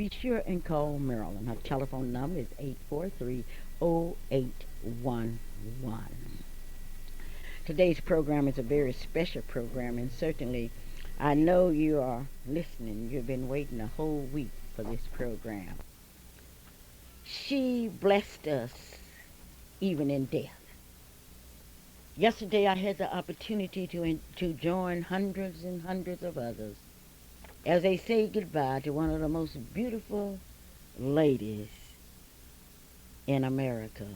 be sure and call Marilyn. Her telephone number is 843-0811. Today's program is a very special program, and certainly I know you are listening. You've been waiting a whole week for this program. She blessed us even in death. Yesterday I had the opportunity to join hundreds and hundreds of others as they say goodbye to one of the most beautiful ladies in America,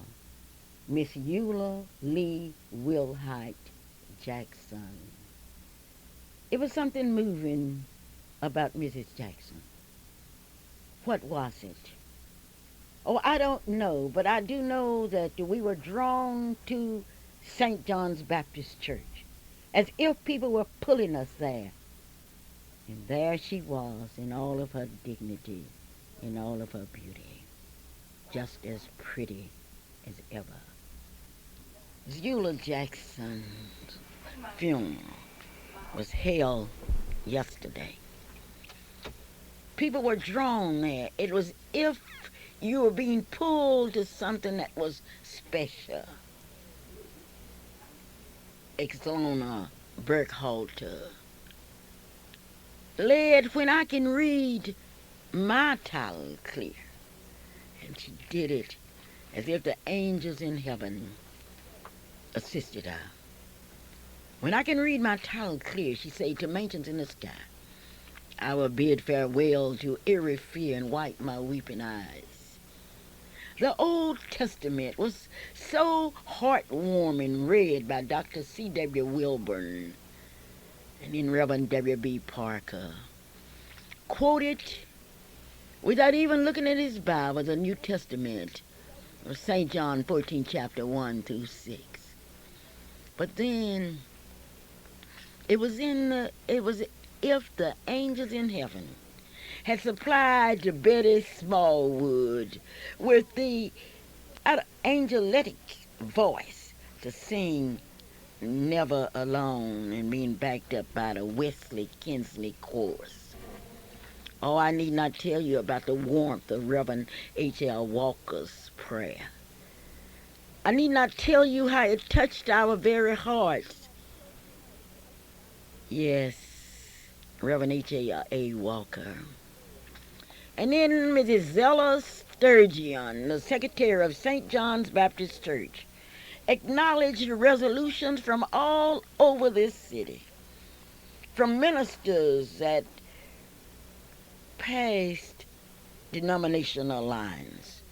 Miss Eula Lee Wilhite Jackson. It was something moving about Mrs. Jackson. What was it? Oh, I don't know, but I do know that we were drawn to St. John's Baptist Church as if people were pulling us there. And there she was in all of her dignity, in all of her beauty, just as pretty as ever. Eula Jackson's funeral was held yesterday. People were drawn there. It was if you were being pulled to something that was special. Exona Burkhalter led when I can read my title clear. And she did it as if the angels in heaven assisted her. When I can read my title clear, she said, to mountains in the sky, I will bid farewell to every fear and wipe my weeping eyes. The Old Testament was so heartwarming, read by Dr. C.W. Wilburn and then Reverend W.B. Parker. Quoted without even looking at his Bible, the New Testament of St. John 14, chapter 1 through 6. But then it was if the angels in heaven had supplied to Betty Smallwood with the angelic voice to sing Never Alone and being backed up by the Wesley Kinsley chorus. Oh, I need not tell you about the warmth of Reverend H.L. Walker's prayer. I need not tell you how it touched our very hearts. Yes, Reverend H.A. Walker. And then Mrs. Zella Sturgeon, the secretary of St. John's Baptist Church, acknowledged resolutions from all over this city, from ministers at past denominational lines.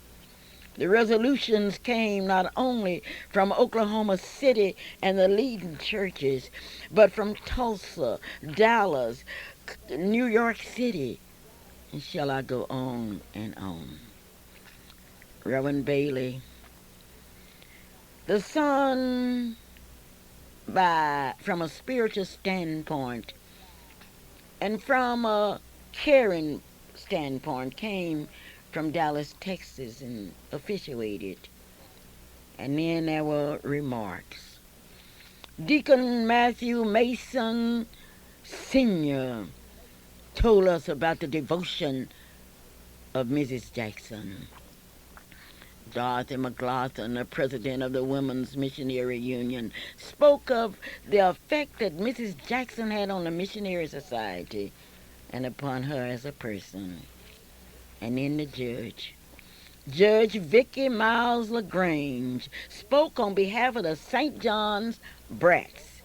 The resolutions came not only from Oklahoma City and the leading churches, but from Tulsa, Dallas, New York City, and shall I go on and on. Reverend Bailey, the son, from a spiritual standpoint and from a caring standpoint, came from Dallas, Texas, and officiated. And then there were remarks. Deacon Matthew Mason Sr. told us about the devotion of Mrs. Jackson. Dorothy McLaughlin, the president of the Women's Missionary Union, spoke of the effect that Mrs. Jackson had on the Missionary Society and upon her as a person. And then the judge, Judge Vicki Miles LaGrange, spoke on behalf of the St. John's Brats.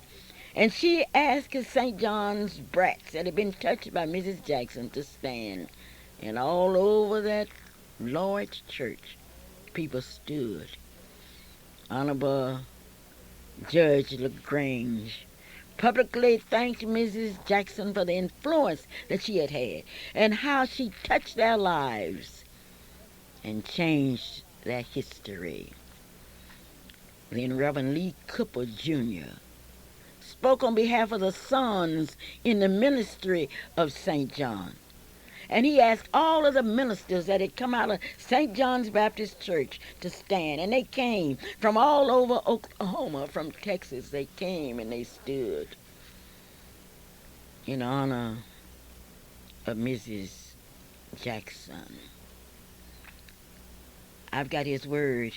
And she asked the St. John's Brats that had been touched by Mrs. Jackson to stand. And all over that large church, people stood. Honorable Judge LaGrange publicly thanked Mrs. Jackson for the influence that she had had and how she touched their lives and changed their history. Then Reverend Lee Cooper Jr. spoke on behalf of the sons in the ministry of St. John. And he asked all of the ministers that had come out of St. John's Baptist Church to stand. And they came from all over Oklahoma, from Texas. They came and they stood in honor of Mrs. Jackson. I've got his word.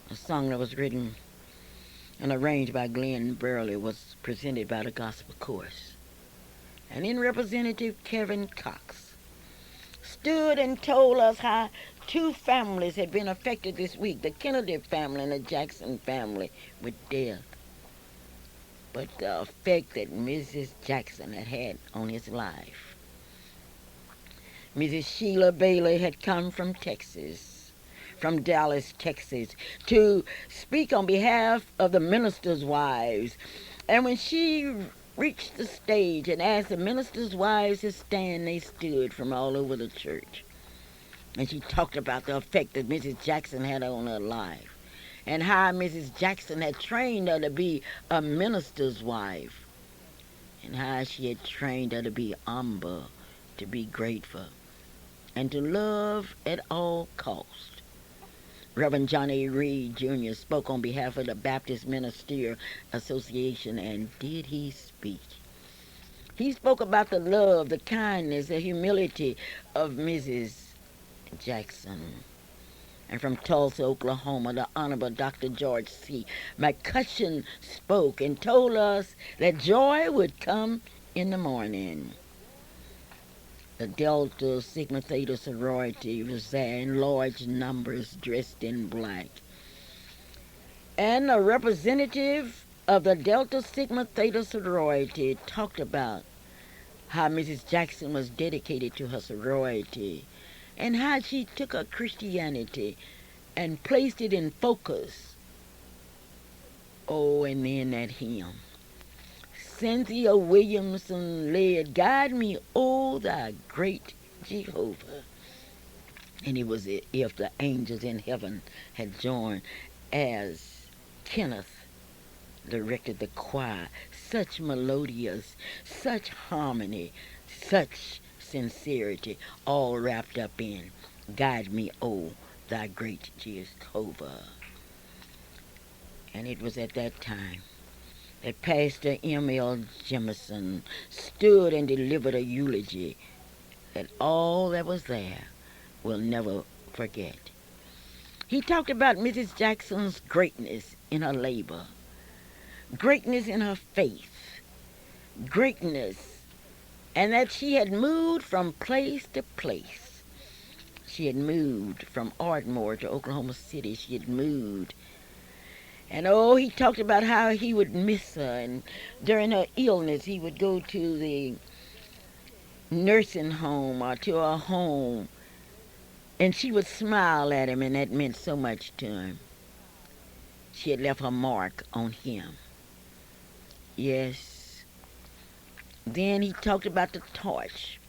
A song that was written and arranged by Glenn Burley was presented by the Gospel Chorus. And then Representative Kevin Cox stood and told us how two families had been affected this week, the Kennedy family and the Jackson family, with death. But the effect that Mrs. Jackson had had on his life. Mrs. Sheila Bailey had come from Texas, from Dallas, Texas, to speak on behalf of the ministers' wives. And when she reached the stage and asked the ministers' wives to stand, they stood from all over the church. And she talked about the effect that Mrs. Jackson had on her life and how Mrs. Jackson had trained her to be a minister's wife and how she had trained her to be humble, to be grateful, and to love at all costs. Reverend John A. Reed Jr. spoke on behalf of the Baptist Ministerial Association, and did he speak? He spoke about the love, the kindness, the humility of Mrs. Jackson. And from Tulsa, Oklahoma, the Honorable Dr. George C. McCutcheon spoke and told us that joy would come in the morning. The Delta Sigma Theta sorority was there in large numbers dressed in black. And a representative of the Delta Sigma Theta sorority talked about how Mrs. Jackson was dedicated to her sorority and how she took her Christianity and placed it in focus. Oh, and then that hymn. Cynthia Williamson led, "Guide me, O thy great Jehovah." And it was if the angels in heaven had joined as Kenneth directed the choir. Such melodious, such harmony, such sincerity, all wrapped up in "Guide me, O thy great Jehovah." And it was at that time that Pastor M.L. Jemison stood and delivered a eulogy that all that was there will never forget. He talked about Mrs. Jackson's greatness in her labor, greatness in her faith, greatness, and that she had moved from place to place. She had moved from Ardmore to Oklahoma City. She had moved. And oh, he talked about how he would miss her. And during her illness, he would go to the nursing home or to her home. And she would smile at him, and that meant so much to him. She had left her mark on him. Yes. Then he talked about the torch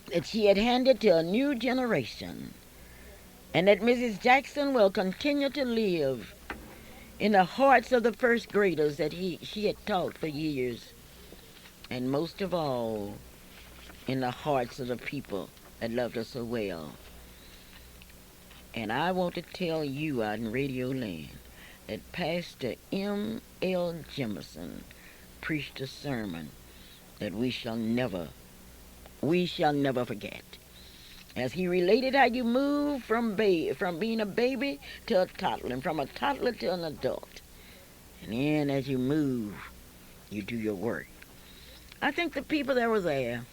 that she had handed to a new generation. And that Mrs. Jackson will continue to live in the hearts of the first graders that she had taught for years. And most of all, in the hearts of the people that loved her so well. And I want to tell you out in Radio Land that Pastor M.L. Jemison preached a sermon that we shall never forget. As he related how you move from being a baby to a toddler, and from a toddler to an adult. And then as you move, you do your work. I think the people that were there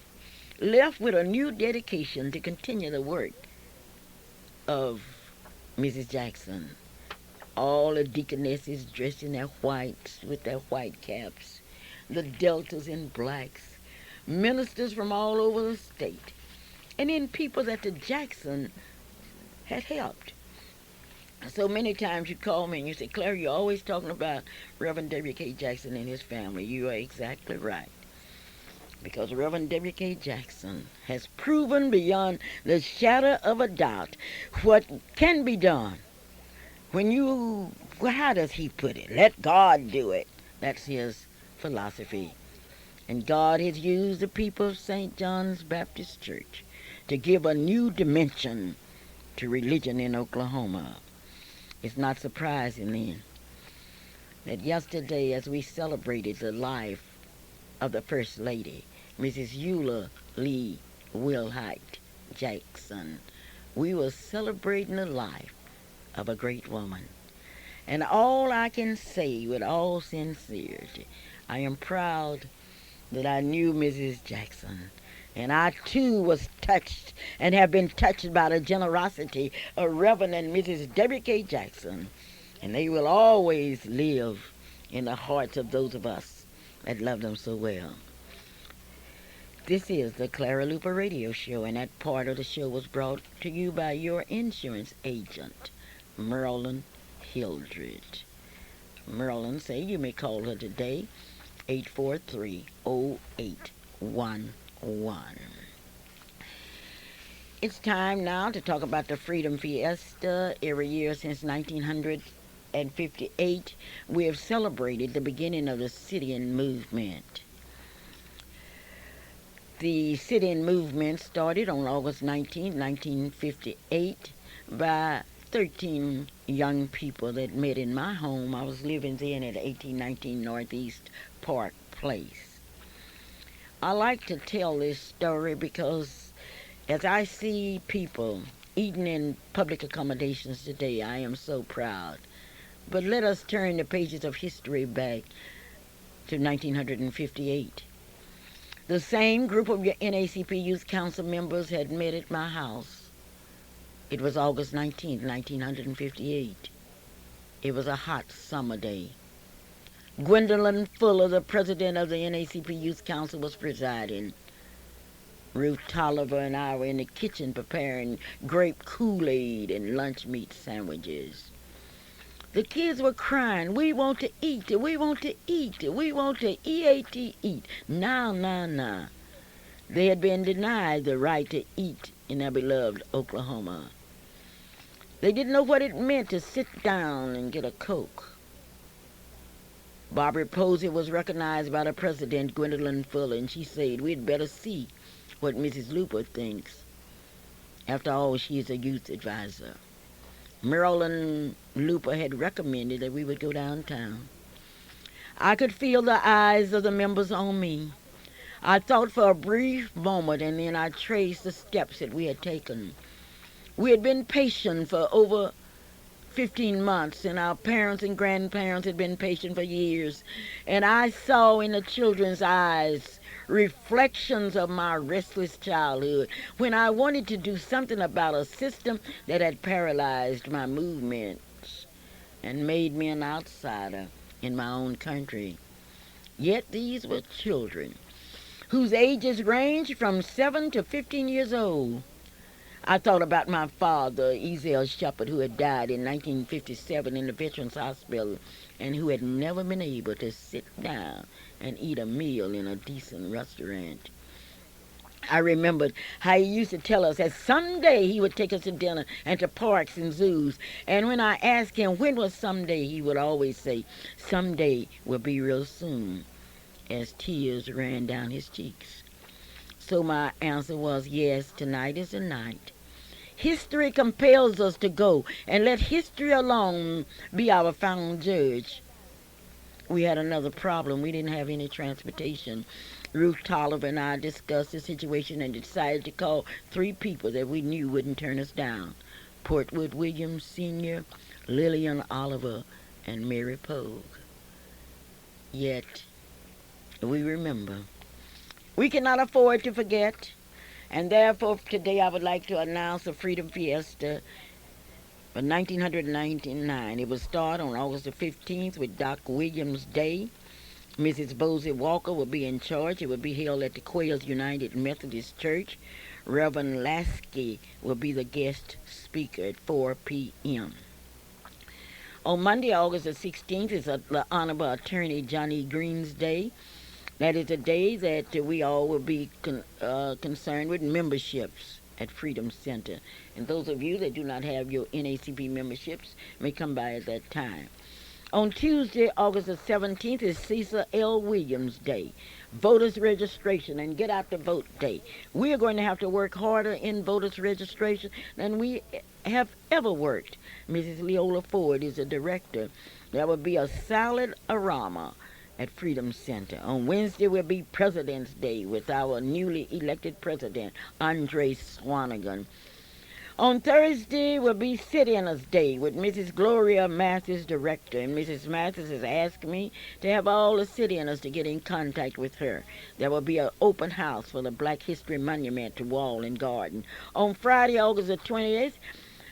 left with a new dedication to continue the work of Mrs. Jackson. All the deaconesses dressed in their whites with their white caps, the deltas in blacks, ministers from all over the state, and then people that the Jackson had helped. So many times you call me and you say, "Clara, you're always talking about Reverend W.K. Jackson and his family." You are exactly right. Because Reverend W.K. Jackson has proven beyond the shadow of a doubt what can be done. How does he put it? Let God do it. That's his philosophy. And God has used the people of St. John's Baptist Church to give a new dimension to religion in Oklahoma. It's not surprising then that yesterday, as we celebrated the life of the First Lady, Mrs. Eula Lee Wilhite, Jackson. We were celebrating the life of a great woman. And all I can say with all sincerity, I am proud that I knew Mrs. Jackson. And I too was touched and have been touched by the generosity of Reverend and Mrs. Debbie K. Jackson. And they will always live in the hearts of those of us that love them so well. This is the Clara Luper Radio Show, and that part of the show was brought to you by your insurance agent, Marilyn Hildred. Marilyn say you may call her today, 843-0811. It's time now to talk about the Freedom Fiesta. Every year since 1958, we have celebrated the beginning of the sit-in movement. The sit-in movement started on August 19, 1958, by 13 young people that met in my home. I was living then at 1819 Northeast Park Place. I like to tell this story because as I see people eating in public accommodations today, I am so proud. But let us turn the pages of history back to 1958. The same group of NAACP Youth Council members had met at my house. It was August 19, 1958. It was a hot summer day. Gwendolyn Fuller, the president of the NAACP Youth Council, was presiding. Ruth Tolliver and I were in the kitchen preparing grape Kool-Aid and lunch meat sandwiches. The kids were crying, "We want to eat, we want to eat, we want to eat. Now. They had been denied the right to eat in their beloved Oklahoma. They didn't know what it meant to sit down and get a Coke. Barbara Posey was recognized by the president, Gwendolyn Fuller, and she said, "We'd better see what Mrs. Luper thinks. After all, she is a youth advisor." Marilyn Luper had recommended that we would go downtown. I could feel the eyes of the members on me. I thought for a brief moment, and then I traced the steps that we had taken. We had been patient for over 15 months, and our parents and grandparents had been patient for years. And I saw in the children's eyes reflections of my restless childhood when I wanted to do something about a system that had paralyzed my movements and made me an outsider in my own country. Yet these were children whose ages ranged from 7 to 15 years old. I thought about my father, Ezel Shepard, who had died in 1957 in the Veterans Hospital and who had never been able to sit down and eat a meal in a decent restaurant. I remembered how he used to tell us that someday he would take us to dinner and to parks and zoos. And when I asked him when was someday, he would always say, "Someday will be real soon," as tears ran down his cheeks. So my answer was, yes, tonight is the night. History compels us to go, and let history alone be our final judge. We had another problem. We didn't have any transportation. Ruth Tolliver and I discussed the situation and decided to call 3 people that we knew wouldn't turn us down: Portwood Williams Sr., Lillian Oliver, and Mary Pogue. Yet, we remember. We cannot afford to forget. And therefore, today I would like to announce the Freedom Fiesta for 1999. It will start on August the 15th with Doc Williams Day. Mrs. Bosie Walker will be in charge. It will be held at the Quails United Methodist Church. Reverend Lasky will be the guest speaker at 4 p.m. On Monday, August the 16th, is the Honorable Attorney Johnny Green's Day. That is a day that we all will be concerned with memberships at Freedom Center. And those of you that do not have your NAACP memberships may come by at that time. On Tuesday, August the 17th, is Cecil L. Williams Day, voters registration and get out the vote day. We are going to have to work harder in voters registration than we have ever worked. Mrs. Leola Ford is the director. There will be a salad aroma at Freedom Center. On Wednesday will be President's Day with our newly elected president, Andre Swanigan. On Thursday will be City-Owners Day with Mrs. Gloria Mathis, director, and Mrs. Mathis has asked me to have all the city-owners to get in contact with her. There will be an open house for the Black History Monument to Wall and Garden. On Friday, August the 20th,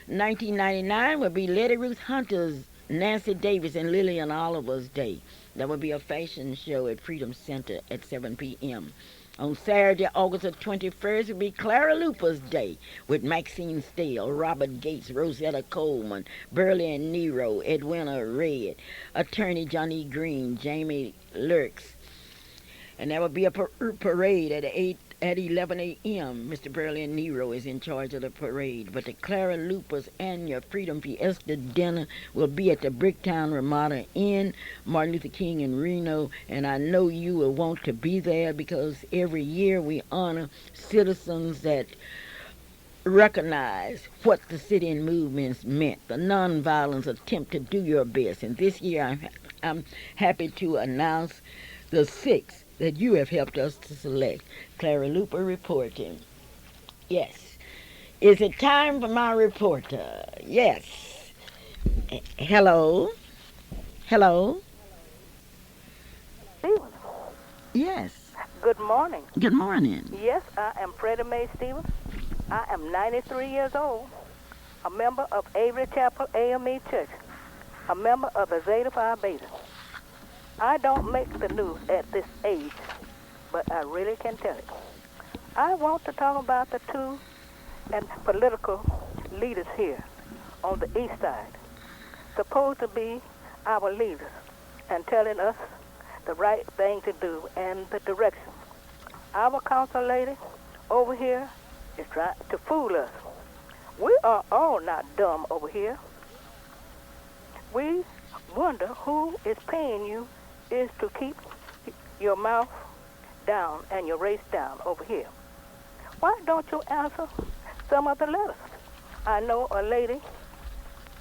1999 will be Letty Ruth Hunter's, Nancy Davis, and Lillian Oliver's Day. There will be a fashion show at Freedom Center at 7 p.m. On Saturday, August the 21st, will be Clara Luper's Day with Maxine Steele, Robert Gates, Rosetta Coleman, Burley and Nero, Edwina Red, Attorney Johnny Green, Jamie Lurks. And there will be a parade at 11 a.m. Mr. Burley and Nero is in charge of the parade. But the Clara Luper's annual Freedom Fiesta dinner will be at the Bricktown Ramada Inn, Martin Luther King in Reno. And I know you will want to be there because every year we honor citizens that recognize what the sit-in movements meant, the nonviolence attempt to do your best. And this year I'm happy to announce the six that you have helped us to select. Clara Luper reporting. Yes. Is it time for my reporter? Yes. Hello? Hello? Stevens. Yes. Good morning. Good morning. Yes, I am Freddie Mae Stevens. I am 93 years old, a member of Avery Chapel AME Church, a member of the Zeta Phi Beta. I don't make the news at this age, but I really can tell it. I want to talk about the two and political leaders here on the east side, supposed to be our leaders and telling us the right thing to do and the direction. Our council lady over here is trying to fool us. We are all not dumb over here. We wonder who is paying you is to keep your mouth down and your race down over here. Why don't you answer some of the letters? I know a lady,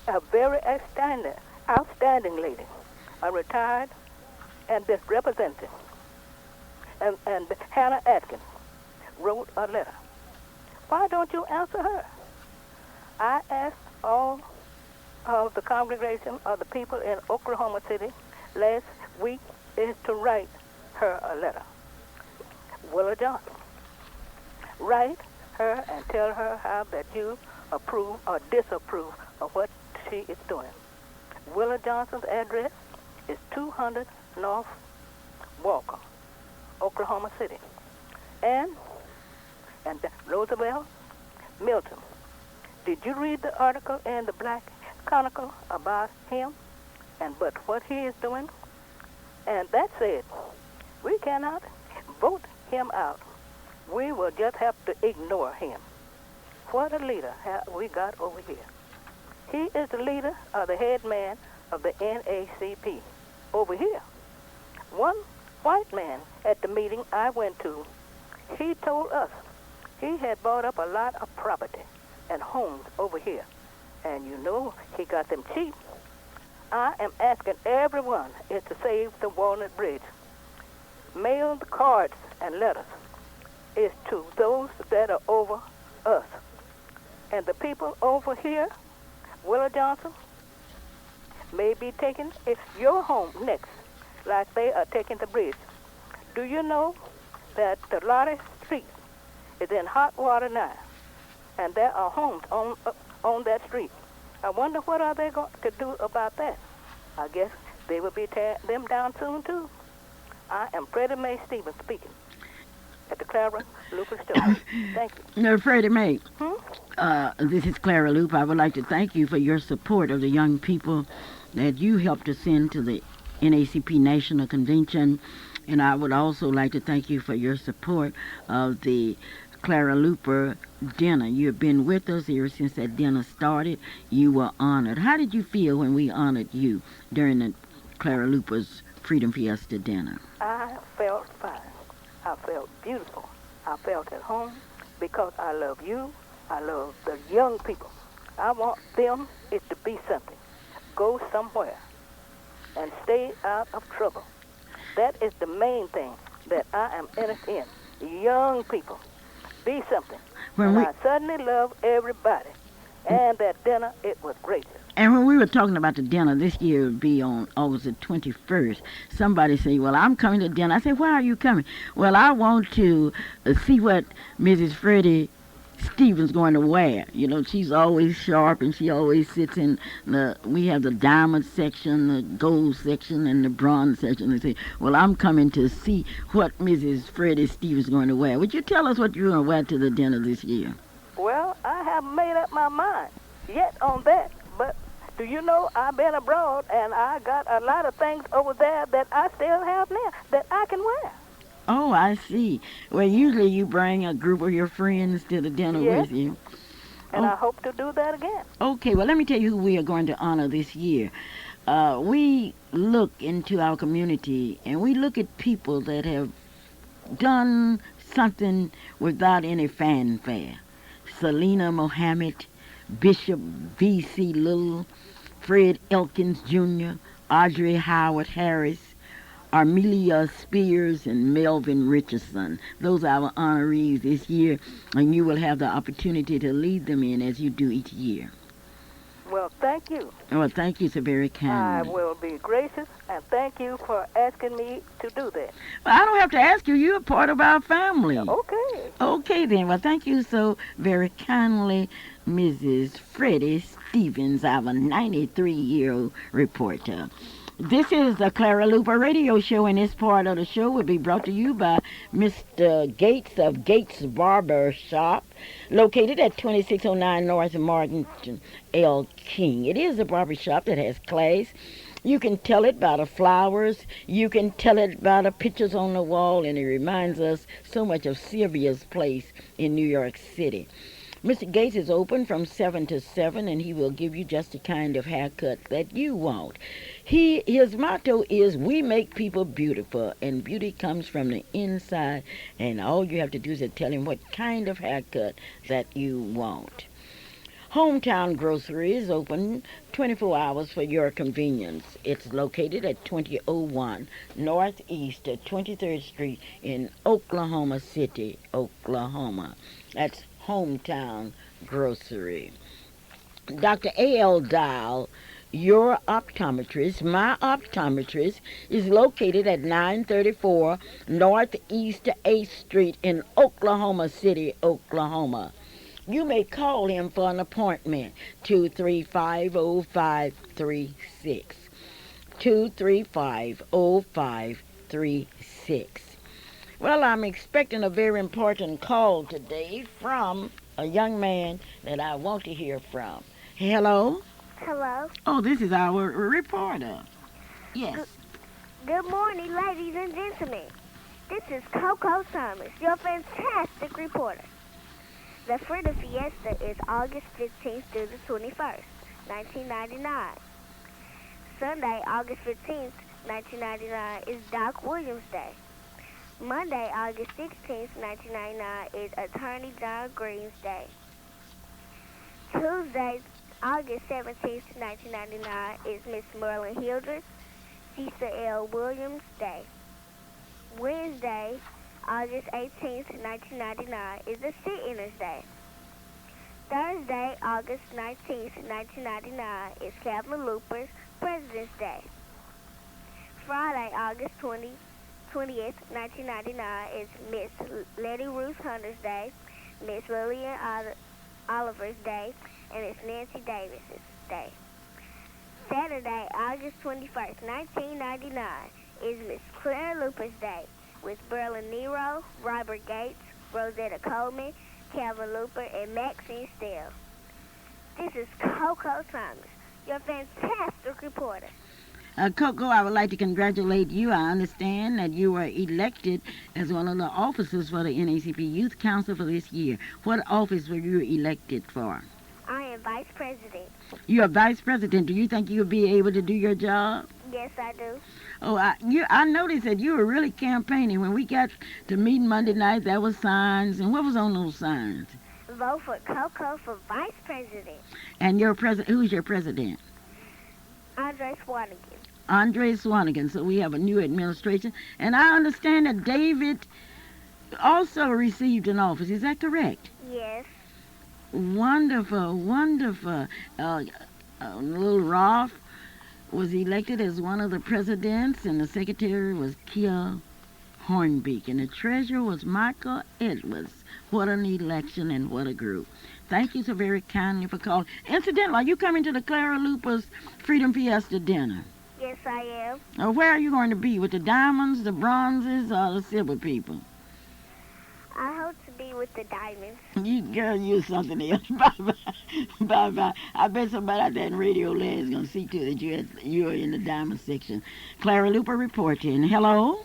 a very outstanding lady, a retired and this representative, and Hannah Atkins wrote a letter. Why don't you answer her? I asked all of the congregation of the people in Oklahoma City last week is to write her a letter. Willa Johnson. Write her and tell her how that you approve or disapprove of what she is doing. Willa Johnson's address is 200 North Walker, Oklahoma City. And Roosevelt Milton. Did you read the article in the Black Chronicle about him and but what he is doing? And that said, we cannot vote him out. We will just have to ignore him. What a leader have we got over here. He is the leader of the head man of the NAACP over here. One white man at the meeting I went to, he told us he had bought up a lot of property and homes over here. And you know he got them cheap. I am asking everyone is to save the Walnut Bridge. Mail the cards and letters is to those that are over us. And the people over here, Willa Johnson, may be taking your home next, like they are taking the bridge. Do you know that the Lottie Street is in hot water now, and there are homes on that street? I wonder what are they going to do about that. I guess they will be tearing them down soon, too. I am Freddie Mae Stevens speaking at the Clara Luper store. Thank you. No, Freddie Mae. This is Clara Luper. I would like to thank you for your support of the young people that you helped to send to the NAACP National Convention. And I would also like to thank you for your support of the Clara Luper dinner. You have been with us ever since that dinner started. You were honored. How did you feel when we honored you during the Clara Luper's Freedom Fiesta dinner? I felt fine. I felt beautiful. I felt at home because I love you. I love the young people. I want them to be something. Go somewhere and stay out of trouble. That is the main thing that I am interested in. Young people, be something. When And we I certainly love everybody. And that dinner, it was gracious. And when we were talking about the dinner, this year would be on August the 21st, somebody said, well, I'm coming to dinner. I said, why are you coming? Well, I want to see what Mrs. Freddie Stevens going to wear. You know, she's always sharp and she always sits in we have the diamond section, the gold section, and the bronze section. They say, well, I'm coming to see what Mrs. Freddie Stevens is going to wear. Would you tell us what you're going to wear to the dinner this year? Well, I haven't made up my mind yet on that, but do you know I've been abroad and I got a lot of things over there that I still have now that I can wear. Oh, I see. Well, usually you bring a group of your friends to the dinner Yes, with you. and I hope to do that again. Okay, well, let me tell you who we are going to honor this year. We look into our community and we look at people that have done something without any fanfare. Selena Mohammed, Bishop V.C. Little, Fred Elkins Jr., Audrey Howard Harris, Armelia Spears, and Melvin Richardson. Those are our honorees this year, and you will have the opportunity to lead them in as you do each year. Well, thank you. Well, thank you so very I kindly. will be gracious, and thank you for asking me to do that. Well, I don't have to ask you. You're part of our family. Okay. Okay, then. Well, thank you so very kindly, Mrs. Freddie Stevens, our 93-year-old reporter. This is the Clara Luper radio show, and this part of the show will be brought to you by Mr. Gates of Gates Barber Shop, located at 2609 North Martin L. King. It is a barber shop that has class. You can tell it by the flowers. You can tell it by the pictures on the wall, and it reminds us so much of Sylvia's place in New York City. Mr. Gates is open from 7 to 7, and he will give you just the kind of haircut that you want. His motto is, we make people beautiful, and beauty comes from the inside, and all you have to do is to tell him what kind of haircut that you want. Hometown Grocery is open 24 hours for your convenience. It's located at 2001 Northeast 23rd Street in Oklahoma City, Oklahoma. That's Hometown Grocery. Dr. A.L. Dial, your optometrist, my optometrist, is located at 934 Northeast 8th Street in Oklahoma City, Oklahoma. You may call him for an appointment, 235-0536. 235-0536. Well, I'm expecting a very important call today from a young man that I want to hear from. Hello? Hello. Oh, this is our reporter. Yes. Good morning, ladies and gentlemen. This is Coco Thomas, your fantastic reporter. The Freedom Fiesta is August 15th through the 21st, 1999. Sunday, August 15th, 1999 is Doc Williams Day. Monday, August 16th, 1999 is Attorney John Green's Day. Tuesday, August 17th, 1999 is Miss Merlin Hildreth, Cecil L. Williams Day. Wednesday, August 18th, 1999 is the Sit-Inners Day. Thursday, August 19th, 1999 is Captain Luper's President's Day. Friday, August 20th, 1999 is Miss Letty Ruth Hunter's Day, Miss Lillian Oliver's Day, and Miss Nancy Davis's Day. Saturday, August 21st, 1999 is Miss Claire Luper's Day, with Berlin Nero, Robert Gates, Rosetta Coleman, Calvin Luper, and Maxine Steele. This is Coco Thomas, your fantastic reporter. Coco, I would like to congratulate you. I understand that you were elected as one of the officers for the NACP Youth Council for this year. What office were you elected for? I am Vice President. You're Vice President. Do you think you'll be able to do your job? Yes, I do. Oh, I noticed that you were really campaigning. When we got to meeting Monday night, there was signs. And what was on those signs? Vote for Coco for Vice President. And your president, who's your president? Andre Swanigan. Andre Swanigan. So we have a new administration. And I understand that David also received an office. Is that correct? Yes. Wonderful, wonderful. Little Rolf was elected as one of the presidents, and the secretary was Kia Hornbeek, and the treasurer was Michael Edwards. What an election and what a group. Thank you so very kindly for calling. Incidentally, are you coming to the Clara Luper's Freedom Fiesta dinner? Yes, I am. Where are you going to be? With the diamonds, the bronzes, or the silver people? I hope to be with the diamonds. You girl, you something else. Bye bye. Bye bye. I bet somebody out there in Radio Land is gonna see to it that you're in the diamond section. Clara Luper reporting. Hello?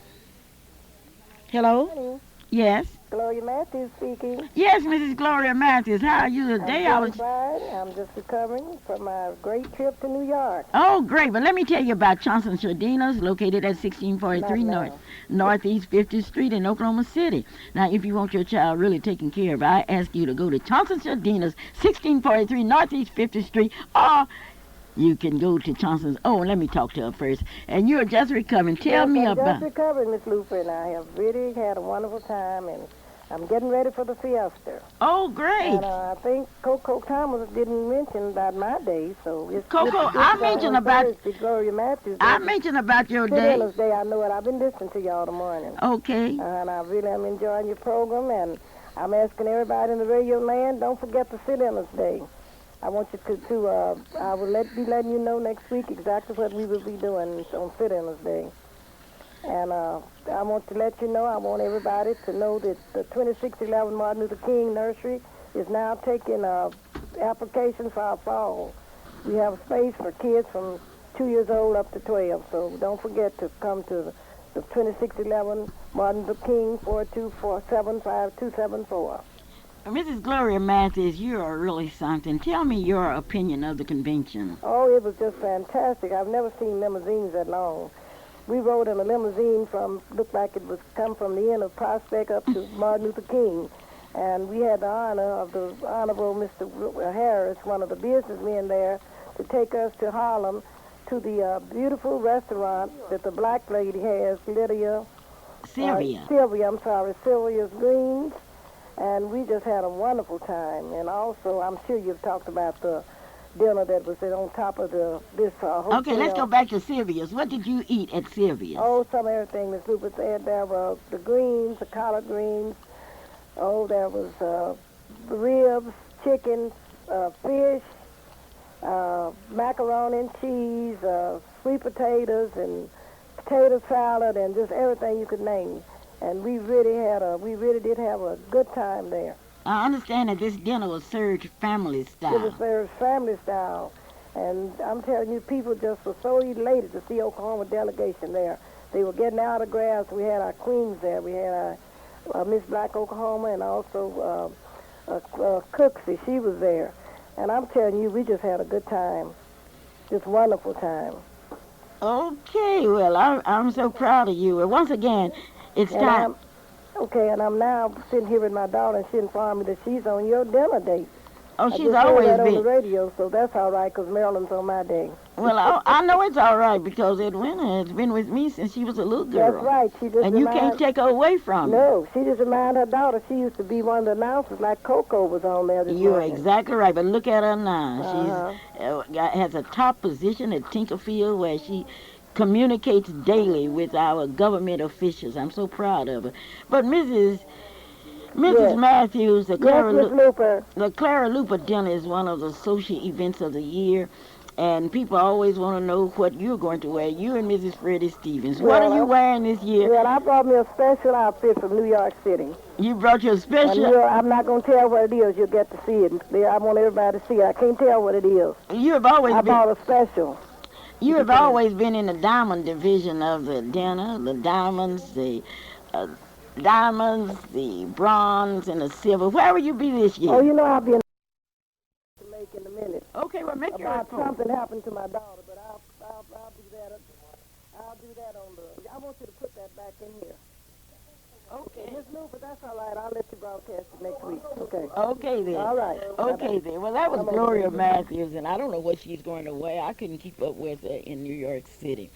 Hello? Hello. Yes? Gloria Matthews speaking. Yes, Mrs. Gloria Matthews. How are you today? I'm fine. I'm just recovering from my great trip to New York. Oh, great. But let me tell you about Johnson Sardinas, located at 1643 Northeast 50th Street in Oklahoma City. Now, if you want your child really taken care of, I ask you to go to Johnson Sardinas, 1643 Northeast 50th Street, or you can go to Johnson's. Oh, let me talk to her first. And you're just recovering. Tell me I'm about. just recovering, Miss Luper, and I have really had a wonderful time, and I'm getting ready for the fiesta. Oh, great. And I think Coco Thomas didn't mention about my day, so it's Coco, I mentioned about Thursday, Gloria Matthews. I mentioned about your day. Day. I know it. I've been listening to you all the morning. Okay. And I really am enjoying your program, and I'm asking everybody in the radio land, don't forget the Sit-Inners Day. I want you I will be letting you know next week exactly what we will be doing on Sit-Inners Day. And I want to let you know, I want everybody to know that the 2611 Martin Luther King Nursery is now taking applications for our fall. We have space for kids from 2 years old up to 12, so don't forget to come to the 2611 Martin Luther King 424-75274. Mrs. Gloria Matthews, you are really something. Tell me your opinion of the convention. Oh, it was just fantastic. I've never seen limousines that long. We rode in a limousine looked like it was come from the end of Prospect up to Martin Luther King. And we had the honor of the Honorable Mr. Harris, one of the businessmen there, to take us to Harlem to the beautiful restaurant that the black lady has, Sylvia's Greens. And we just had a wonderful time. And also, I'm sure you've talked about the dinner that was on top of this hotel. Okay, let's go back to Sylvia's. What did you eat at Sylvia's? Oh, some everything. Miss Luper said there were the greens, the collard greens. Oh, there was ribs, chicken, fish, macaroni and cheese, sweet potatoes, and potato salad, and just everything you could name. And we really did have a good time there. I understand that this dinner was served family style. It was served family style. And I'm telling you, people just were so elated to see Oklahoma delegation there. They were getting autographs. We had our queens there. We had our Miss Black Oklahoma, and also Cooksey. She was there. And I'm telling you, we just had a good time. Just wonderful time. Okay, well, I'm so proud of you. And once again, it's time. And I'm now sitting here with my daughter, and she informed me that she's on your dinner date. Oh, she's always been on the radio, so that's all right, because Marilyn's on my day. Well, I know it's all right, because Edwina has been with me since she was a little girl. That's right. And you can't take her away from me. No, she just reminded her daughter. She used to be one of the announcers, like Coco was on there this You're morning. exactly right, but look at her now. She's has a top position at Tinkerfield, where she communicates daily with our government officials. I'm so proud of her. But Mrs. Yes. Matthews, the Yes, Clara Luper dinner is one of the social events of the year, and people always want to know what you're going to wear. You and Mrs. Freddie Stevens. What are you wearing this year? Well, I brought me a special outfit from New York City. You brought your special? And I'm not going to tell what it is. You'll get to see it. I want everybody to see it. I can't tell what it is. You have always I bought a special. You have always been in the diamond division of the dinner, the diamonds, the bronze, and the silver. Where will you be this year? Oh, I'll be in a minute. Okay, well, make your report. Something happened to my daughter, but I'll do that. I'll do that on the. I want you to put that back in here. Okay, Miss Luper, that's all right. I'll let you broadcast it next week. Okay. Okay then. All right. Okay Bye-bye. then. Well, that was Come over Gloria there. Matthews, and I don't know what she's going away. I couldn't keep up with her in New York City.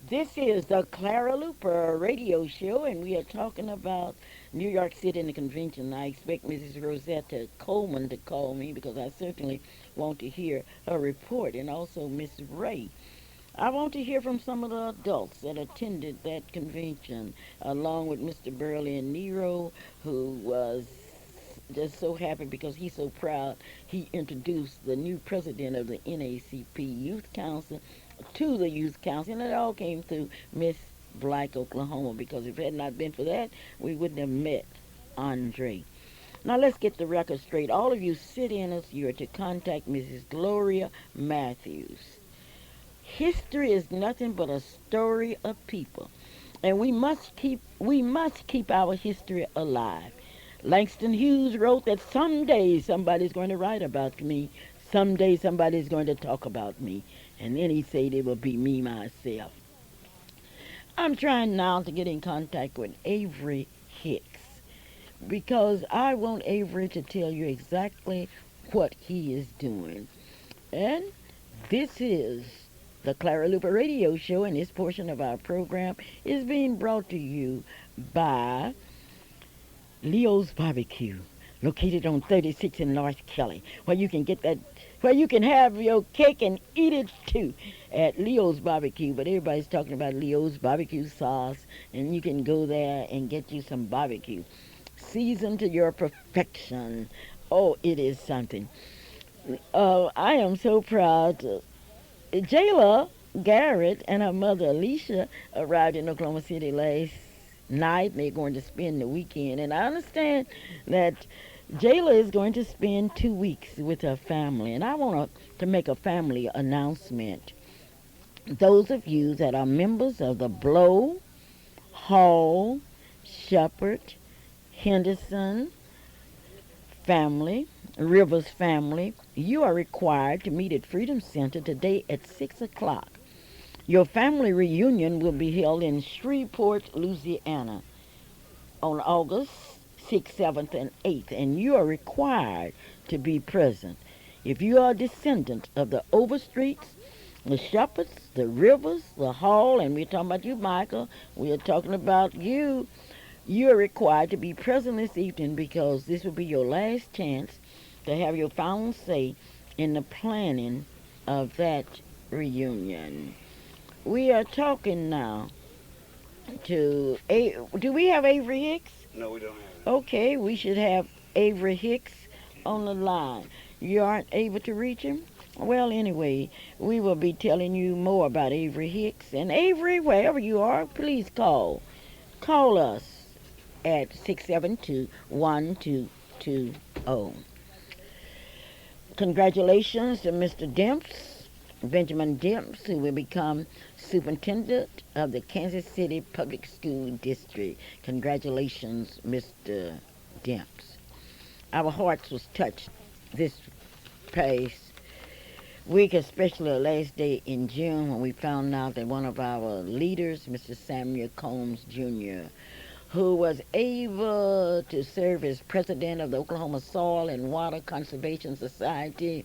This is the Clara Luper radio show, and we are talking about New York City and the convention. I expect Mrs. Rosetta Coleman to call me because I certainly want to hear her report, and also Miss Ray. I want to hear from some of the adults that attended that convention, along with Mr. Burley and Nero, who was just so happy because he's so proud he introduced the new president of the NACP Youth Council to the Youth Council, and it all came through Miss Black, Oklahoma, because if it had not been for that, we wouldn't have met Andre. Now let's get the record straight. All of you sit-inners, you are to contact Mrs. Gloria Matthews. History is nothing but a story of people, and we must keep our history alive. Langston Hughes wrote that someday somebody's going to write about me, someday somebody's going to talk about me, and then he said it will be me myself. I'm trying now to get in contact with Avery Hicks because I want Avery to tell you exactly what he is doing. And this is the Clara Luper Radio Show, and this portion of our program is being brought to you by Leo's Barbecue, located on 36 in North Kelly, where you can have your cake and eat it too at Leo's Barbecue. But everybody's talking about Leo's barbecue sauce, and you can go there and get you some barbecue, seasoned to your perfection. Oh, it is something. I am so proud. Jayla Garrett and her mother Alicia arrived in Oklahoma City last night. They're going to spend the weekend, and I understand that Jayla is going to spend 2 weeks with her family. And I want to make a family announcement. Those of you that are members of the Blow, Hall, Shepherd, Henderson family, Rivers family, you are required to meet at Freedom Center today at 6 o'clock. Your family reunion will be held in Shreveport, Louisiana on August 6th, 7th, and 8th, and you are required to be present. If you are a descendant of the Overstreets, the Shepherds, the Rivers, the Hall, and we're talking about you, Michael, we are talking about you, you are required to be present this evening because this will be your last chance to have your final say in the planning of that reunion. We are talking now to do we have Avery Hicks? No, we don't have it. Okay, we should have Avery Hicks on the line. You aren't able to reach him? Well, anyway, we will be telling you more about Avery Hicks. And Avery, wherever you are, please call. Call us at 672-1220. Congratulations to Mr. Demps, Benjamin Demps, who will become superintendent of the Kansas City Public School District. Congratulations, Mr. Demps. Our hearts was touched this past week, especially the last day in June when we found out that one of our leaders, Mr. Samuel Combs Jr., who was able to serve as president of the Oklahoma Soil and Water Conservation Society,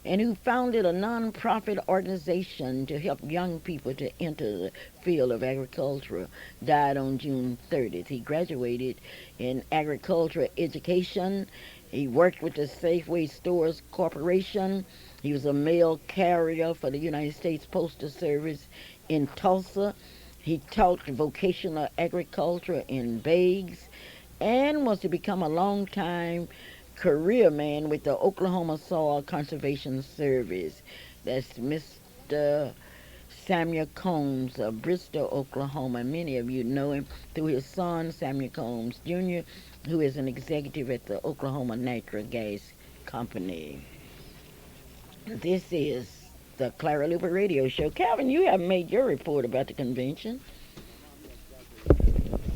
and who founded a nonprofit organization to help young people to enter the field of agriculture, died on June 30th. He graduated in agricultural education. He worked with the Safeway Stores Corporation. He was a mail carrier for the United States Postal Service in Tulsa. He taught vocational agriculture in Bags and was to become a long-time career man with the Oklahoma Soil Conservation Service. That's Mr. Samuel Combs of Bristol, Oklahoma. Many of you know him through his son, Samuel Combs Jr., who is an executive at the Oklahoma Natural Gas Company. This is the Clara Luper Radio Show. Calvin, you haven't made your report about the convention.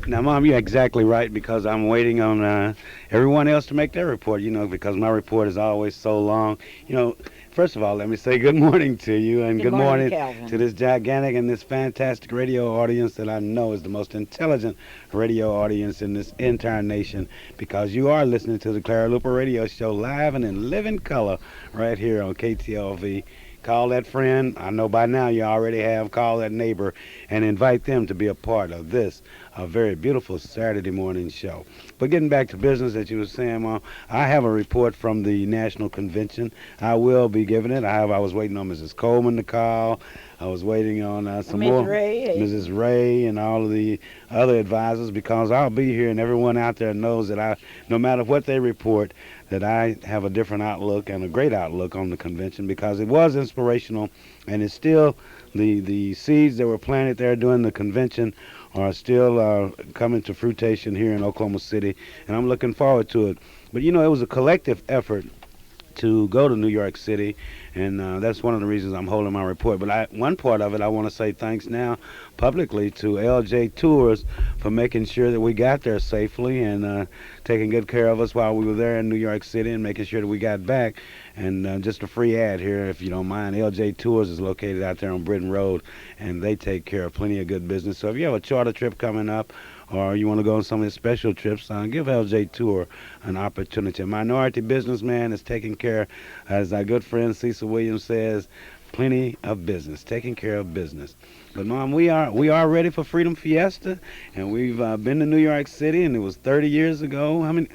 Now, Mom, you're exactly right because I'm waiting on everyone else to make their report, because my report is always so long. You know, First of all, let me say good morning to you and Good good morning, morning to Calvin. this gigantic and this fantastic radio audience that I know is the most intelligent radio audience in this entire nation because you are listening to the Clara Luper Radio Show live and in living color right here on KTLV. Call that friend. I know by now you already have. Call that neighbor and invite them to be a part of this, a very beautiful Saturday morning show. But getting back to business that you were saying, Mom, I have a report from the National Convention. I will be giving it. I was waiting on Mrs. Coleman to call. I was waiting on some Miss more Ray, Mrs. Ray and all of the other advisors because I'll be here and everyone out there knows that no matter what they report, that I have a different outlook and a great outlook on the convention because it was inspirational and it's still the seeds that were planted there during the convention are still coming to fruition here in Oklahoma City, and I'm looking forward to it. But it was a collective effort to go to New York City, and that's one of the reasons I'm holding my report. But one part of it, I want to say thanks now publicly to LJ Tours for making sure that we got there safely and taking good care of us while we were there in New York City and making sure that we got back. And just a free ad here, if you don't mind, LJ Tours is located out there on Britain Road, and they take care of plenty of good business. So if you have a charter trip coming up, or you want to go on some of the special trips, give LJ Tour an opportunity. A minority businessman is taking care, as our good friend Cecil Williams says, plenty of business, taking care of business. But Mom, we are ready for Freedom Fiesta, and we've been to New York City, and it was 30 years ago. How many?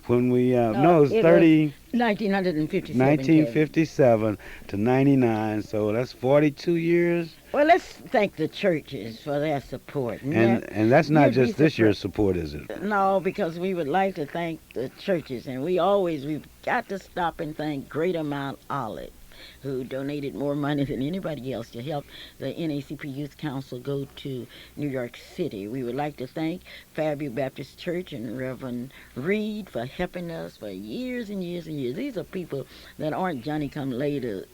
When we no, it was it 30. was 1957. Kevin. 1957 to 99, so that's 42 years. Well, let's thank the churches for their support. And that's not you'd be just this year's surprised. support, is it? No, because we would like to thank the churches, and we've got to stop and thank Great Amount Olive, who donated more money than anybody else to help the NACP Youth Council go to New York City. We would like to thank Fairview Baptist Church and Reverend Reed for helping us for years and years and years. These are people that aren't laters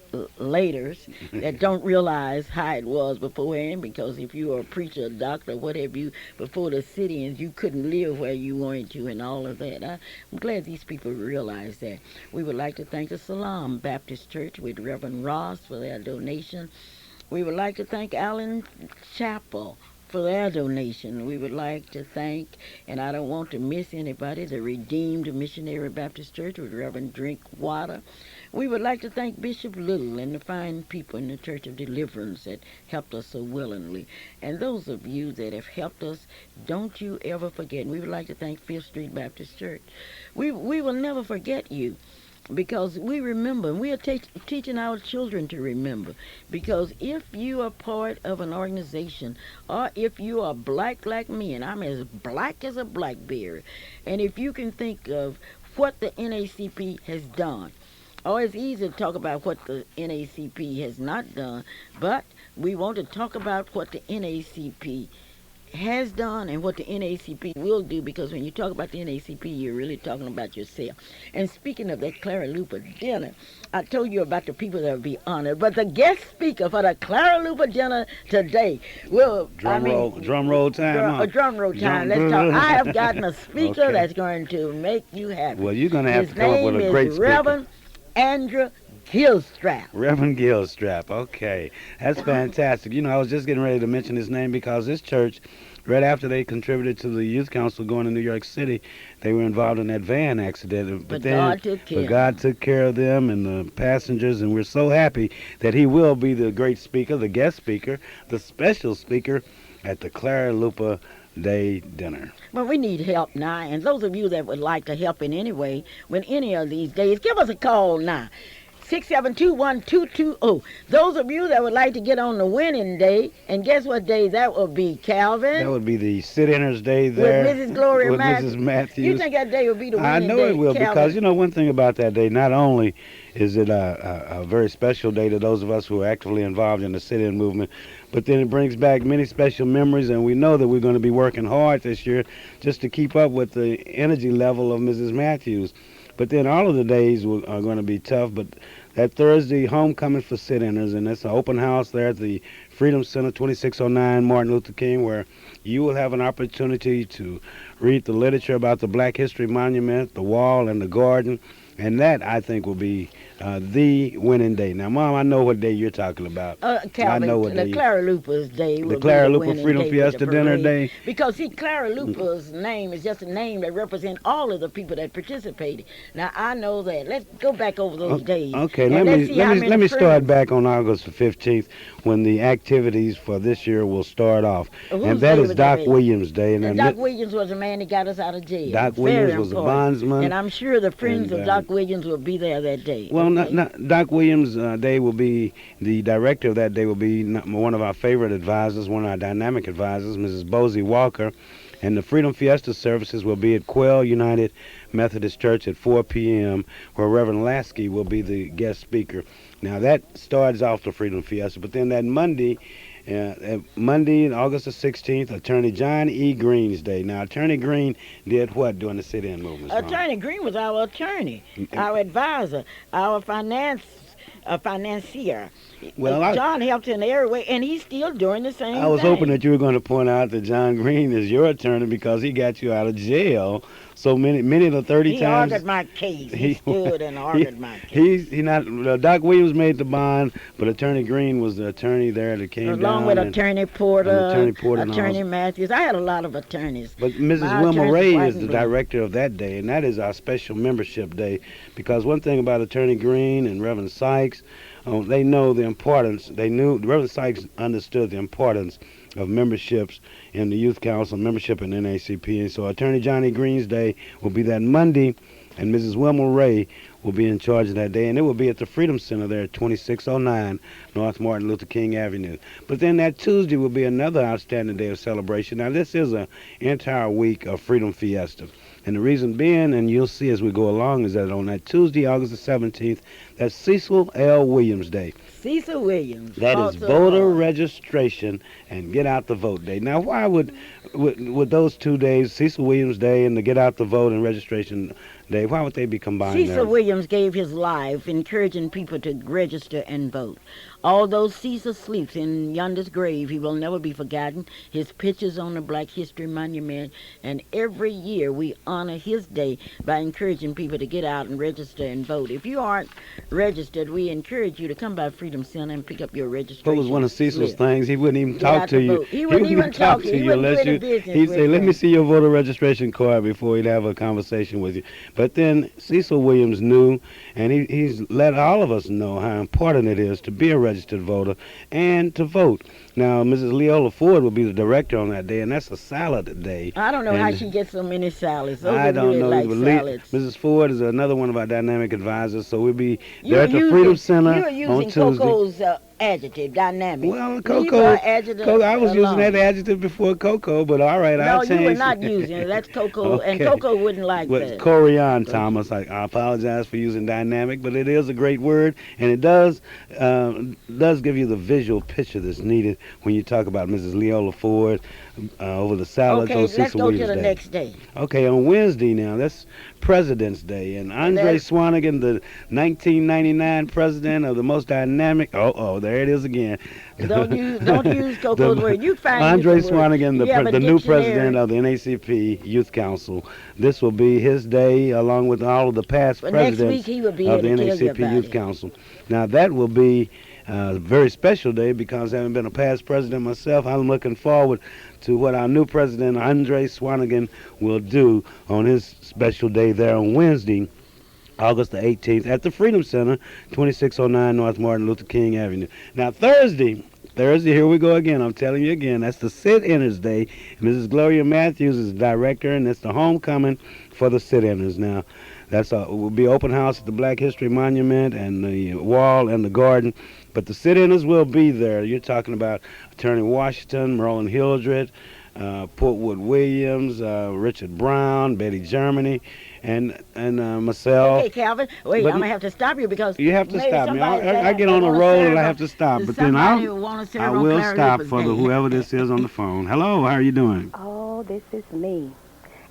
that don't realize how it was beforehand, because if you were a preacher, a doctor, what have you, before the sit-ins, you couldn't live where you wanted to and all of that. I'm glad these people realize that. We would like to thank the Salam Baptist Church with Reverend Ross for their donation. We would like to thank Allen Chapel for their donation. We would like to thank, and I don't want to miss anybody, the Redeemed Missionary Baptist Church with Reverend Drinkwater. We would like to thank Bishop Little and the fine people in the Church of Deliverance that helped us so willingly. And those of you that have helped us, don't you ever forget. And we would like to thank Fifth Street Baptist Church. We will never forget you, because we remember, and we are teaching our children to remember. Because if you are part of an organization, or if you are black like me, and I'm as black as a blackberry, and if you can think of what the NACP has done, oh, it's easy to talk about what the NACP has not done, but we want to talk about what the NACP has done and what the NACP will do, because when you talk about the NACP, you're really talking about yourself. And speaking of that Clara Luper dinner, I told you about the people that will be honored, but the guest speaker for the Clara Luper dinner today will, Drum roll time. Drum roll time. Let's talk. I have gotten a speaker Okay. that's going to make you happy. Well, you're going to have His to come up with name a great is speaker. Reverend Andrew Gilstrap. Reverend Gilstrap. Okay. That's fantastic. I was just getting ready to mention his name because this church, right after they contributed to the youth council going to New York City, they were involved in that van accident. But God took care. But God took care of them and the passengers, and we're so happy that he will be the great speaker, the guest speaker, the special speaker at the Clara Luper Day dinner. Well, we need help now, and those of you that would like to help in any way with any of these days, give us a call now. 672-1220. Those of you that would like to get on the winning day, and guess what day that will be, Calvin? That would be the sit-inners day there. With Mrs. Gloria with Matthews. Mrs. Matthews. You think that day will be the winning I day, know it will, Calvin? because one thing about that day, not only is it a very special day to those of us who are actively involved in the sit-in movement, but then it brings back many special memories, and we know that we're going to be working hard this year just to keep up with the energy level of Mrs. Matthews. But then all of the days are going to be tough, but that Thursday homecoming for sit-inners, and it's an open house there at the Freedom Center, 2609 Martin Luther King, where you will have an opportunity to read the literature about the Black History Monument, the wall, and the garden. And that, I think, will be the winning day. Now, Mom, I know what day you're talking about. I Calvin, know what the day. Clara Luper's day will The be Clara the Luper winning Freedom day with Fiesta the dinner parade. day. Because, see, Clara Luper's name is just a name that represents all of the people that participated. Now, I know that. Let's go back over those days. Okay, and let's see how many let me start friends- back on August the 15th when the activities for this year will start off. Whose And that day is would Doc that be? Williams' day. And And Doc Williams was the man that got us out of jail. Doc Very Williams was a important. bondsman. And I'm sure the friends And, of Doc Williams will be there that day. Well, okay? Doc Williams' day will be, the director of that day will be one of our favorite advisors, one of our dynamic advisors, Mrs. Bosie Walker. And the Freedom Fiesta services will be at Quail United Methodist Church at 4 p.m., where Reverend Lasky will be the guest speaker. Now, that starts off the Freedom Fiesta, but then that Monday, August the 16th, Attorney John E. Green's Day. Now, Attorney Green did what during the sit-in movement? Attorney Green was our attorney, our advisor, our financier. Well, John helped in every way, and he's still doing the same thing. I was hoping that you were going to point out that John Green is your attorney because he got you out of jail so many of the 30 he times. He argued my case. He stood and argued my case. He not. Doc Williams made the bond, but Attorney Green was the attorney there that came along down. With Attorney Porter, Attorney Matthews. I had a lot of attorneys. But Mrs. Wilma Ray is the director of that day, and that is our special membership day. Because one thing about Attorney Green and Reverend Sykes, they know the importance. Reverend Sykes understood the importance of memberships in the Youth Council, membership in NACP. And so Attorney Johnny Green's Day will be that Monday, and Mrs. Wilma Ray will be in charge of that day, and it will be at the Freedom Center there at 2609 North Martin Luther King Avenue. But then that Tuesday will be another outstanding day of celebration. Now, this is an entire week of Freedom Fiesta. And the reason being, and you'll see as we go along, is that on that Tuesday, August the 17th, that's Cecil L. Williams Day. Cecil Williams. That is voter registration and get out the vote day. Now, why would those 2 days, Cecil Williams Day and the get out the vote and registration day, why would they be combined? Cecil Williams gave his life encouraging people to register and vote. Although Cecil sleeps in yonder's grave, he will never be forgotten. His picture's on the Black History Monument, and every year we honor his day by encouraging people to get out and register and vote. If you aren't registered, we encourage you to come by Freedom Center and pick up your registration. What was one of Cecil's things? He wouldn't even talk to you. He wouldn't even talk to you unless he'd say, "Let me see your voter registration card," before he'd have a conversation with you. But then Cecil Williams knew, and he's let all of us know how important it is to be a registered voter and to vote. Now, Mrs. Leola Ford will be the director on that day, and that's a salad day. I don't know how she gets so many salads. I don't know. Like salads. Mrs. Ford is another one of our dynamic advisors, so we'll be there at the Freedom Center on Tuesday. You're using Coco's adjective, dynamic. Well, Coco, I was using that adjective before Coco, but all right, I'll change. No, you were not using it. That's Coco, okay. And Coco wouldn't like that. It's Corian, Thomas. I apologize for using dynamic, but it is a great word, and it does give you the visual picture that's needed when you talk about Mrs. Leola Ford over the salads on Cecil let's go Williams to the Day. next day. Okay, on Wednesday now, that's President's Day, and Andre Swanigan, the 1999 president of the most dynamic. There it is again. Don't use Coco's word. You find Andre Swanigan, the new president of the NACP Youth Council. This will be his day, along with all of the past presidents next week he will be of the able to tell you NACP about Youth it. Council. Now that will be a very special day because having been a past president myself, I'm looking forward to what our new president, Andre Swanigan, will do on his special day there on Wednesday, August the 18th, at the Freedom Center, 2609 North Martin Luther King Avenue. Now, Thursday, here we go again. I'm telling you again, that's the Sit-Inners Day. Mrs. Gloria Matthews is the director, and it's the homecoming for the Sit-Inners. Now, will be open house at the Black History Monument and the wall and the garden. But the sit-inners will be there. You're talking about Attorney Washington, Merlin Hildred, Portwood Williams, Richard Brown, Betty Germany, and myself. Okay, Calvin. Wait, I'm gonna have to stop you because you have to stop me. I get on a roll and I have to stop. But then I will stop for whoever this is on the phone. Hello, how are you doing? Oh, this is me.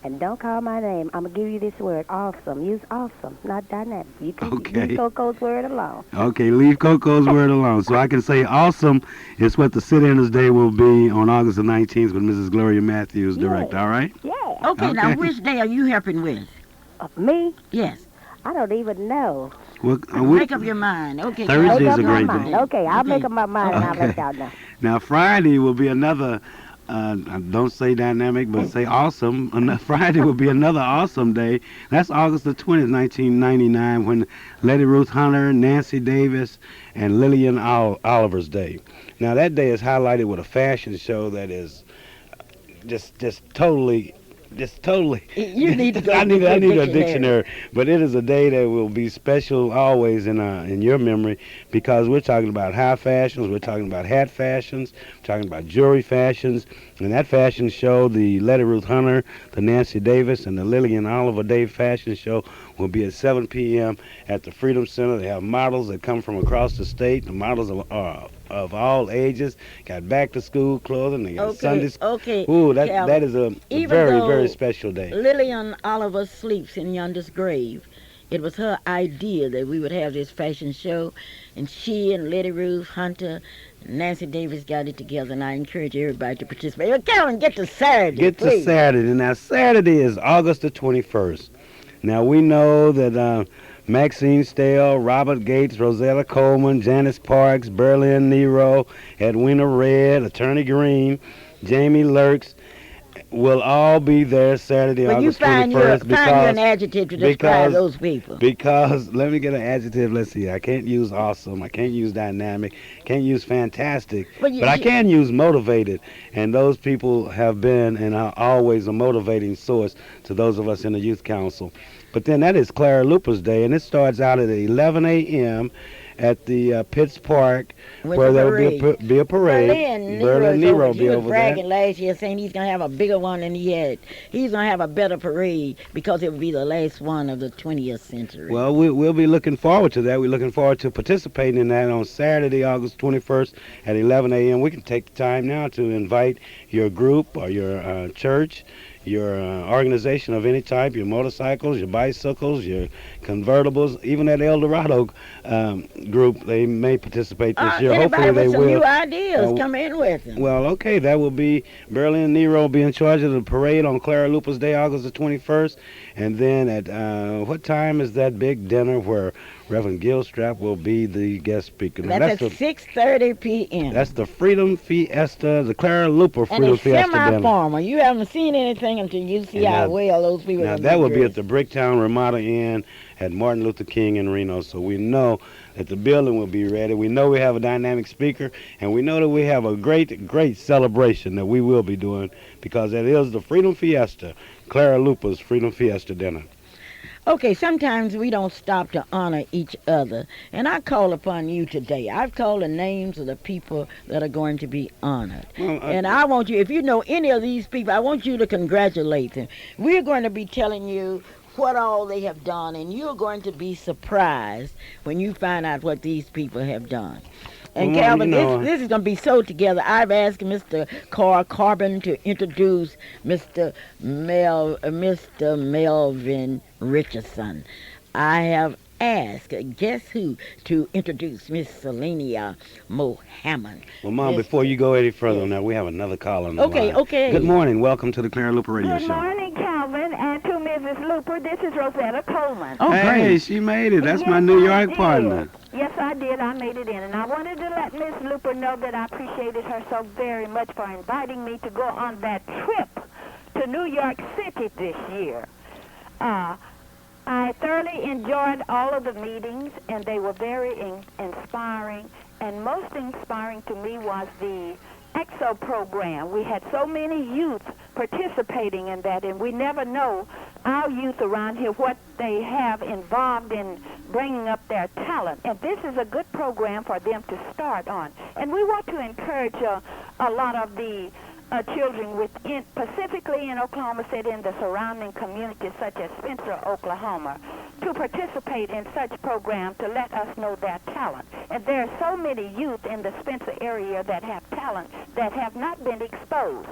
And don't call my name. I'm going to give you this word, awesome. Use awesome, not dynamic. You can Okay. leave Coco's word alone. Okay, leave Coco's word alone. So I can say awesome is what the Sit-Inners Day will be on August the 19th with Mrs. Gloria Matthews direct, all right? Yeah. Okay, now Okay. which day are you helping with? Me? Yes. I don't even know. Well, Make up your mind. Okay. Thursday's Make up a my great mind. day. Okay, I'll Okay. make up my mind and I'll Okay. let y'all know. Now, Friday will be another, don't say dynamic, but say awesome. Friday will be another awesome day. That's August the 20th, 1999, when Lady Ruth Hunter, Nancy Davis, and Lillian Oliver's Day. Now, that day is highlighted with a fashion show that is just totally. You need to go I need get your a dictionary, but it is a day that will be special always in your memory because we're talking about high fashions, we're talking about hat fashions, we're talking about jewelry fashions, and that fashion show, the Letty Ruth Hunter, the Nancy Davis, and the Lillian Oliver Day fashion show will be at 7 p.m. at the Freedom Center. They have models that come from across the state. The models of all ages got back to school clothing. They got Sunday school. Okay. Ooh, Calvin, that is a even very, though very special day. Lillian Oliver sleeps in yonder's grave. It was her idea that we would have this fashion show, and she and Lady Ruth Hunter and Nancy Davis got it together, and I encourage everybody to participate. Well, Calvin, get to Saturday, Get to please. Saturday. Now, Saturday is August the 21st. Now, we know that Maxine Stale, Robert Gates, Rosetta Coleman, Janice Parks, Berlin Nero, Edwina Red, Attorney Green, Jamie Lurks will all be there Saturday, Well, you August find 21st. you an adjective to describe those people. Because, let me get an adjective. Let's see. I can't use awesome. I can't use dynamic. Can't use fantastic. But I can use motivated. And those people have been and are always a motivating source to those of us in the Youth Council. But then that is Clara Luper's Day, and it starts out at 11 a.m. at the Pitts Park, where there will be a parade. Berlin Nero will he be was over bragging there. last year, saying he's going to have a bigger one than he had. He's going to have a better parade because it will be the last one of the 20th century. Well, we'll be looking forward to that. We're looking forward to participating in that on Saturday, August 21st at 11 a.m. We can take the time now to invite your group or your church, your organization of any type, your motorcycles, your bicycles, your convertibles, even that El Dorado group, they may participate this year. Anybody Hopefully with they some will. new ideas, come in with them. Well, okay, that will be Berlin Nero will be in charge of the parade on Clara Luper's Day, August the 21st. And then at what time is that big dinner where Reverend Gilstrap will be the guest speaker? Now, That's at 6:30 p.m. That's the Freedom Fiesta, the Clara Luper Freedom and it's Fiesta dinner. semi-formal. You haven't seen anything until you see how well those people Now, are that will be dressed. at the Bricktown Ramada Inn at Martin Luther King in Reno. So we know that the building will be ready. We know we have a dynamic speaker, and we know that we have a great, great celebration that we will be doing because that is the Freedom Fiesta, Clara Luper's Freedom Fiesta dinner. Okay, sometimes we don't stop to honor each other, and I call upon you today. I've called the names of the people that are going to be honored. Well, And I want you, if you know any of these people, I want you to congratulate them. We're going to be telling you what all they have done, and you're going to be surprised when you find out what these people have done. And Well, Calvin, you know, this is going to be so together. I've asked Mr. Carl Carbon to introduce Mr. Melvin Richardson. I have asked, guess who, to introduce Miss Selenia Mohammed. Well, Mom, before you go any further on that, we have another call on the line. Okay. Good morning. Welcome to the Clara Luper Radio Show. Good morning, Calvin, and to Mrs. Luper. This is Rosetta Coleman. Oh, Hey, great. she made it. That's Yes, my New I York did. partner. Yes, I did. I made it in. And I wanted to let Miss Luper know that I appreciated her so very much for inviting me to go on that trip to New York City this year. I thoroughly enjoyed all of the meetings, and they were very inspiring. And most inspiring to me was the EXO program. We had so many youth participating in that, and we never know our youth around here what they have involved in bringing up their talent. And this is a good program for them to start on. And we want to encourage a lot of the children within, specifically in Oklahoma City and the surrounding communities such as Spencer, Oklahoma, to participate in such programs to let us know their talent. And there are so many youth in the Spencer area that have talent that have not been exposed.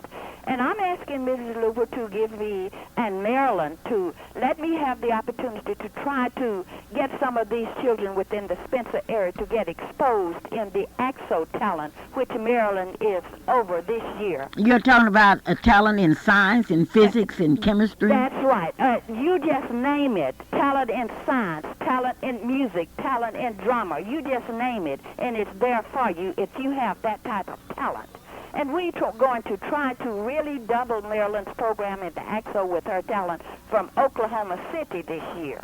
And I'm asking Mrs. Luper to give me and Marilyn to let me have the opportunity to try to get some of these children within the Spencer area to get exposed in the AXO talent, which Marilyn is over this year. You're talking about a talent in science, in physics, in chemistry? That's right. You just name it. Talent in science, talent in music, talent in drama. You just name it, and it's there for you if you have that type of talent. And we're going to try to really double Marilyn's program in the AXO with her talent from Oklahoma City this year.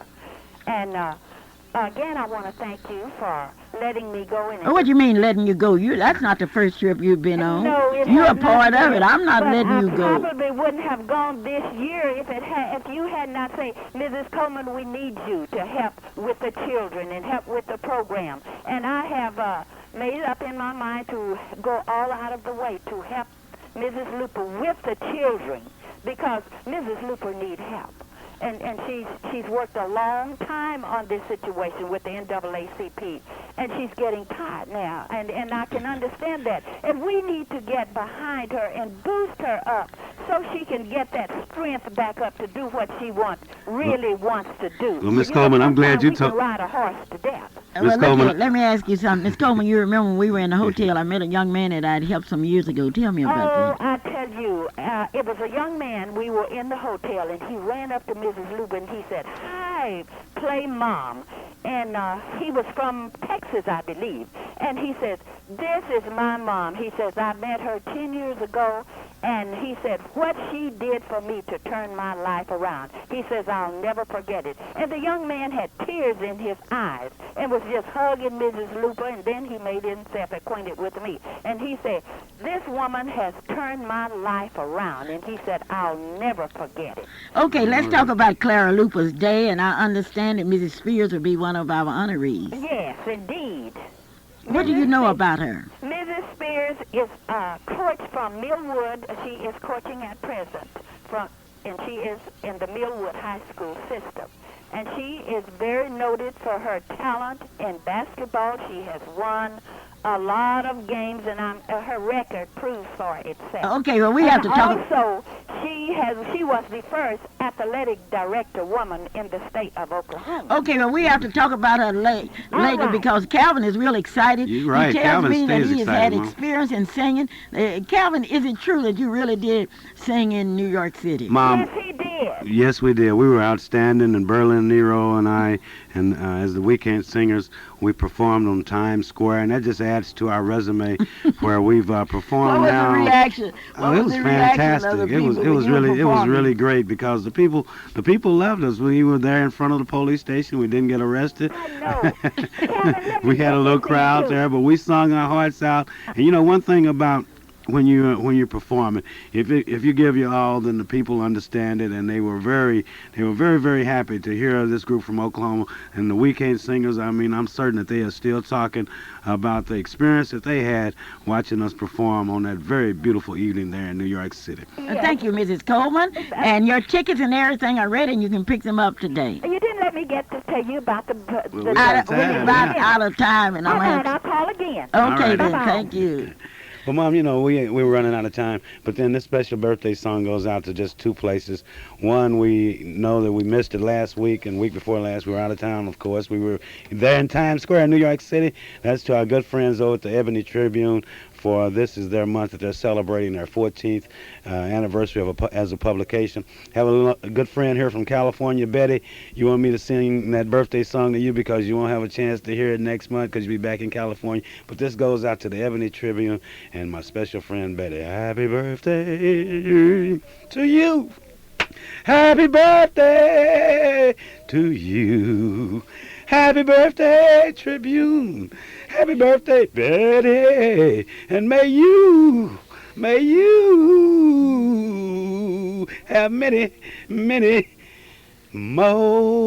And again, I want to thank you for letting me go in. What do you mean letting you go? That's not the first trip you've been on. No, you're a part of it. I'm not but letting you go. I probably wouldn't have gone this year if you had not said, Mrs. Coleman, we need you to help with the children and help with the program. And I have made it up in my mind to go all out of the way to help Mrs. Luper with the children, because Mrs. Luper needs help. And she's worked a long time on this situation with the NAACP, and she's getting tired now, and I can understand that. And we need to get behind her and boost her up so she can get that strength back up to do what she really wants to do. Well, Miss Coleman, I'm glad you told. Ride a horse to death. Well, let me ask you something. Miss Coleman, you remember when we were in the hotel, I met a young man that I'd helped some years ago. Tell me about that. I tell you, it was a young man. We were in the hotel, and he ran up to Mrs. Luper, and he said, "Hi, play mom." And he was from Texas, I believe. And he says, "This is my mom." He says, "I met her 10 years ago, and he said, what she did for me to turn my life around. He says, I'll never forget it." And the young man had tears in his eyes and was just hugging Mrs. Luper, and then he made himself acquainted with me. And he said, "This woman has turned my life around." And he said, "I'll never forget it." Okay, let's talk about Clara Luper's day, and I understand that Mrs. Spears will be one of our honorees. Yes, indeed. What do you know about her? Mrs. Spears is coach from Millwood. She is coaching at present, and she is in the Millwood High School system. And she is very noted for her talent in basketball. She has won a lot of games, and her record proves for itself. Okay, well, we have to talk. Also, she was the first athletic director woman in the state of Oklahoma. Okay, well, we have to talk about her later right. Because Calvin is real excited. You're right. He tells Calvin me that stays he has excited, had Mom. experience in singing. Calvin, is it true that you really did sing in New York City? Mom, Yes, he did. yes, we did. We were outstanding, and Berlin Nero and I, and as the weekend singers, we performed on Times Square, and that just adds to our resume where we've performed What was now. the reaction? It was fantastic. It was really great because the people loved us. We were there in front of the police station. We didn't get arrested. I know. We had a little crowd there, but we sung our hearts out. And you know, one thing about when you're performing, if you give your all, then the people understand it, and they were very very happy to hear this group from Oklahoma and the weekend singers. I mean, I'm certain that they are still talking about the experience that they had watching us perform on that very beautiful evening there in New York City. Thank you, Mrs. Coleman. And your tickets and everything are ready, and you can pick them up today. You didn't let me get to tell you about the Well, We're about out of time, and all I'm right, going I'll call again. Okay, right. then. Bye-bye. Thank you. Well, Mom, you know, we were running out of time, but then this special birthday song goes out to just two places. One, we know that we missed it last week, and week before last we were out of town, of course. We were there in Times Square in New York City. That's to our good friends over at the Ebony Tribune, for this is their month that they're celebrating their 14th anniversary as a publication. Have a good friend here from California, Betty. You want me to sing that birthday song to you because you won't have a chance to hear it next month because you'll be back in California. But this goes out to the Ebony Tribune and my special friend, Betty. Happy birthday to you. Happy birthday to you. Happy birthday, Tribune. Happy birthday, Betty. And may you have many, many more.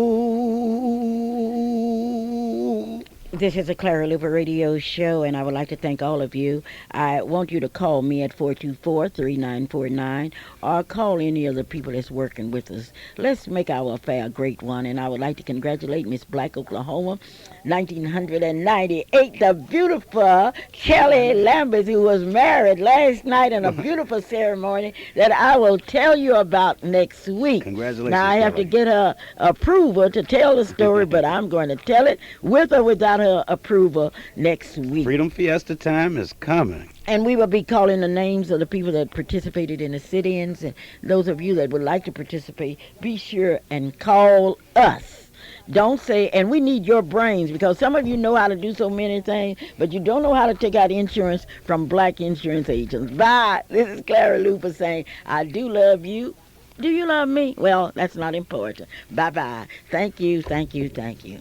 This is a Clara Luper radio show, and I would like to thank all of you. I want you to call me at 424-3949 or call any of the people that's working with us. Let's make our affair a great one, and I would like to congratulate Miss Black Oklahoma, 1998, the beautiful Kelly Lambert, who was married last night in a beautiful ceremony that I will tell you about next week. Congratulations, Now, I have to Kelly. get her approval to tell the story, but I'm going to tell it with or without her approval next week. Freedom Fiesta time is coming. And we will be calling the names of the people that participated in the sit-ins, and those of you that would like to participate, be sure and call us. Don't say, and we need your brains, because some of you know how to do so many things, but you don't know how to take out insurance from black insurance agents. Bye. This is Clara Luper saying, I do love you. Do you love me? Well, that's not important. Bye-bye. Thank you, thank you, thank you.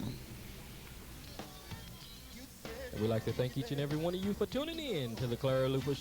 And we'd like to thank each and every one of you for tuning in to the Clara Luper Show.